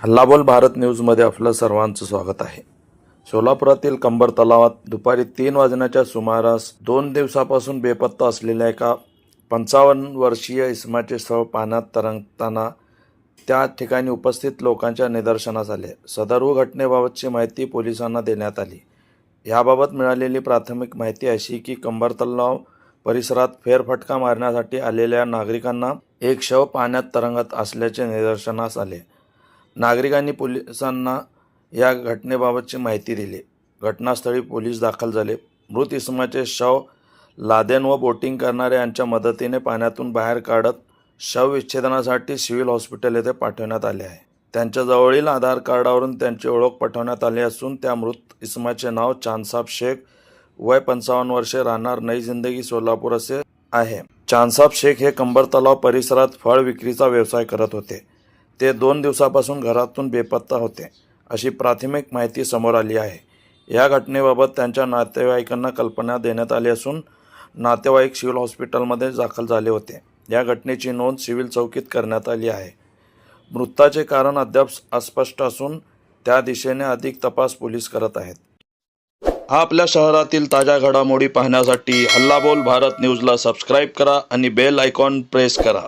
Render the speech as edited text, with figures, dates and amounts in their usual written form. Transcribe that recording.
हल्लाबोल भारत न्यूजमध्ये आपलं सर्वांचं स्वागत आहे. सोलापुरातील कंबर तलावात दुपारी 3 वाजण्याच्या सुमारास 2 दिवसापासून बेपत्ता असलेल्या एका 55 वर्षीय इसमाचे शव पाण्यात तरंगताना त्या ठिकाणी उपस्थित लोकांच्या निदर्शनास आले. सदर घटनेबाबतची माहिती पोलिसांना देण्यात आली. याबाबत मिळालेली प्राथमिक माहिती अशी की कंबर तलाव परिसरात फेरफटका मारण्यासाठी आलेल्या नागरिकांना एक शव पाण्यात तरंगत असल्याचे निदर्शनास आले. नागरिकांनी पोलिसांना या घटनेबाबतची माहिती दिली. घटनास्थळी पोलीस दाखल झाले. मृत इसमाचे शव लादेन व बोटिंग करणाऱ्यांच्या मदतीने पाण्यातून बाहेर काढत शवविच्छेदनासाठी सिव्हिल हॉस्पिटल येथे पाठवण्यात आले आहे. त्यांच्या जवळील आधार कार्डावरून त्यांची ओळख पटवण्यात आली असून त्या मृत इसमाचे नाव चांदसाब शेख, वय 55 वर्षे, राहणार नई जिंदगी, सोलापूर असे आहे. चांदसाब शेख हे कंबर तलाव परिसरात फळ विक्रीचा व्यवसाय करत होते. ते 2 दिवसापासून घरातून बेपत्ता होते, अशी प्राथमिक माहिती समोर आली आहे. या घटनेबाबत त्यांच्या नातेवाईकांना कल्पना देण्यात आली असून नातेवाईक सिव्हिल हॉस्पिटलमध्ये दाखल झाले होते. या घटनेची नोंद सिव्हिल चौकीत करण्यात आली आहे. मृताचे कारण अद्याप अस्पष्ट असून त्या दिशेने अधिक तपास पोलीस करत आहेत. आपल्या शहरातील ताज्या घडामोडी पाहण्यासाठी हल्लाबोल भारत न्यूजला सबस्क्राईब करा आणि बेल आयकॉन प्रेस करा.